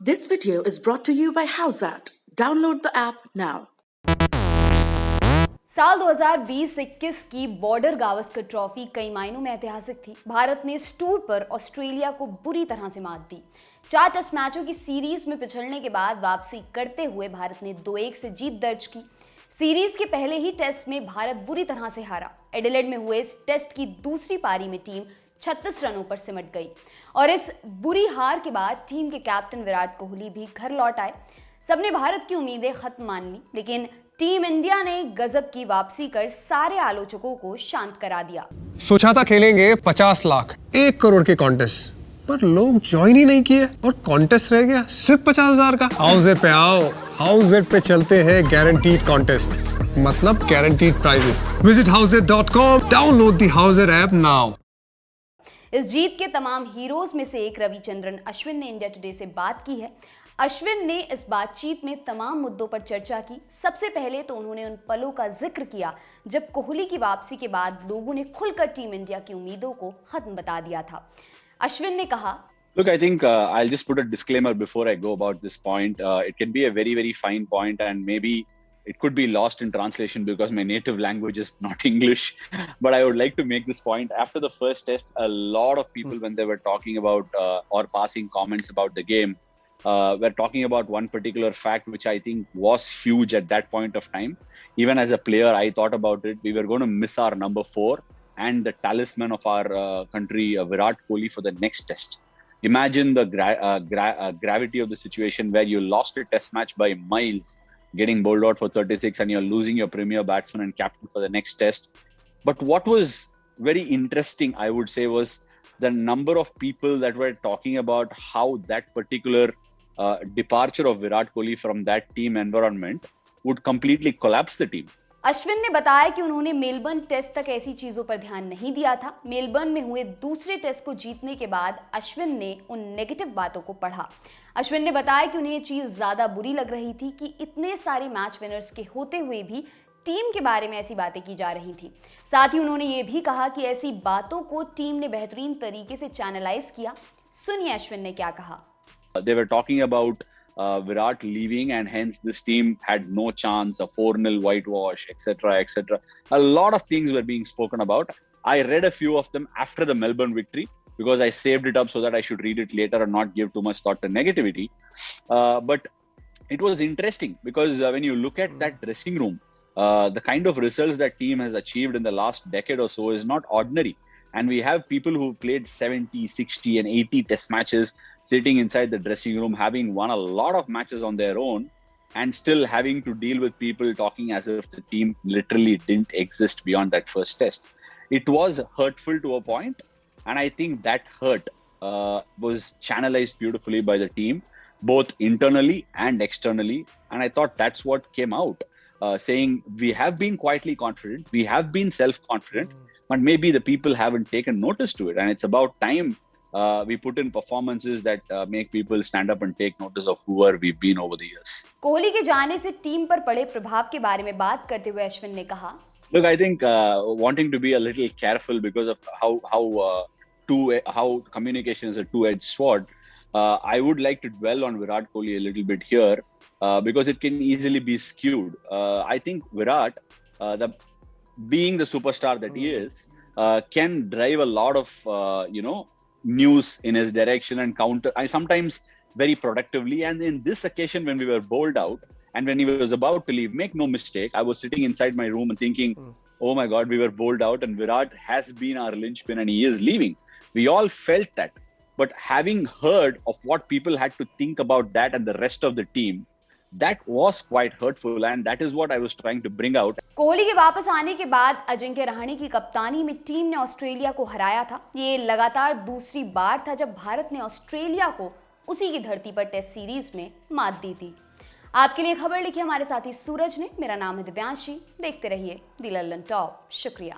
This video is brought to you by Howzat. Download the app now. साल 2020-21 की border Gavaskar trophy कई मायनों में ऐतिहासिक थी। भारत ने इस टूर पर ऑस्ट्रेलिया को बुरी तरह से मात दी। 4 टेस्ट मैचों की सीरीज में पिछड़ने के बाद वापसी करते हुए भारत ने 2-1 से जीत दर्ज की। सीरीज के पहले ही टेस्ट में भारत बुरी तरह से हारा। एडिलेड में हुए इस टेस्ट की दूसरी पारी में टीम 36 रनों पर सिमट गई और इस बुरी हार के बाद टीम के कैप्टन विराट कोहली भी घर लौट आए। सबने भारत की उम्मीदें खत्म मान ली, लेकिन टीम इंडिया ने गजब की वापसी कर सारे आलोचकों को शांत करा दिया। सोचा था खेलेंगे 50 लाख 1 करोड़ के कॉन्टेस्ट, पर लोग ज्वाइन ही नहीं किए और कॉन्टेस्ट रह गया सिर्फ 50,000 का। हाउज़ेट पे आओ, हाउज़ेट पे चलते हैं गारंटीड कॉन्टेस्ट, मतलब guaranteed prizes. Visit howzet.com, download the Howzat app now. इस जीत के तमाम हीरोज में से एक रविचंद्रन अश्विन ने इंडिया टुडे से बात की है। अश्विन ने इस बातचीत में तमाम मुद्दों पर चर्चा की। सबसे पहले तो उन्होंने उन पलों का जिक्र किया जब कोहली की वापसी के बाद लोगों ने खुलकर टीम इंडिया की उम्मीदों को खत्म बता दिया था। अश्विन ने कहा, Look, I think I'll just put a disclaimer before I go about this point. It can be a very, very fine point, and maybe it could be lost in translation because my native language is not English. But I would like to make this point. After the first test, a lot of people, when they were talking about or passing comments about the game, were talking about one particular fact, which I think was huge at that point of time. Even as a player, I thought about it. We were going to miss our number 4 and the talisman of our country, Virat Kohli, for the next test. Imagine the gravity of the situation where you lost a test match by miles, getting bowled out for 36, and you're losing your premier batsman and captain for the next test. But what was very interesting, I would say, was the number of people that were talking about how that particular departure of Virat Kohli from that team environment would completely collapse the team. Ashwin ने बताया कि उन्होंने Melbourne test तक ऐसी चीजों पर ध्यान नहीं दिया था। मेलबर्न में हुए दूसरे टेस्ट को जीतने के बाद अश्विन ने उन नेगेटिव बातों को पढ़ा। अश्विन ने बताया कि उन्हें ये चीज ज्यादा बुरी लग रही थी कि इतने सारे मैच विनर्स के होते हुए भी टीम के बारे में ऐसी बातें की जा रही थी। साथ ही उन्होंने ये भी कहा कि ऐसी बातों को टीम ने बेहतरीन तरीके से चैनलाइज किया। सुनिए अश्विन ने क्या कहा। They were talking about Virat leaving, and hence this team had no chance, a 4-0 whitewash, etc., etc. A lot of things were being spoken about. I read a few of them after the Melbourne victory because I saved it up so that I should read it later and not give too much thought to negativity. But it was interesting because when you look at that dressing room, the kind of results that team has achieved in the last decade or so is not ordinary. And we have people who played 70, 60 and 80 test matches sitting inside the dressing room, having won a lot of matches on their own, and still having to deal with people talking as if the team literally didn't exist beyond that first test. It was hurtful to a point, and I think that hurt was channelized beautifully by the team, both internally and externally. And I thought that's what came out, saying we have been quietly confident, we have been self-confident, but maybe the people haven't taken notice to it. And it's about time we put in performances that make people stand up and take notice of who we've been over the years. Kohli के जाने से team पर पड़े प्रभाव के बारे में बात करते हुए अश्विन ने कहा, Look, I think wanting to be a little careful because of how communication is a two-edged sword, I would like to dwell on Virat Kohli a little bit here because it can easily be skewed. I think Virat, being the superstar that he is, can drive a lot of news in his direction and counter, and sometimes very productively. And in this occasion, when we were bowled out and when he was about to leave, make no mistake, I was sitting inside my room and thinking, oh my God, we were bowled out and Virat has been our linchpin and he is leaving. We all felt that. But having heard of what people had to think about that and the rest of the team, that was quite hurtful, and that is what I was trying to bring out. Kohli के वापस आने के बाद अजिंक्य रहाणे की कप्तानी में team ने Australia को हराया था। ये लगातार दूसरी बार था जब भारत ने ऑस्ट्रेलिया को उसी की धरती पर टेस्ट सीरीज में मात दी थी। आपके लिए खबर लिखी हमारे साथी सूरज ने। मेरा नाम है दिव्यांशी। देखते रहिए द लल्लन टॉप। शुक्रिया।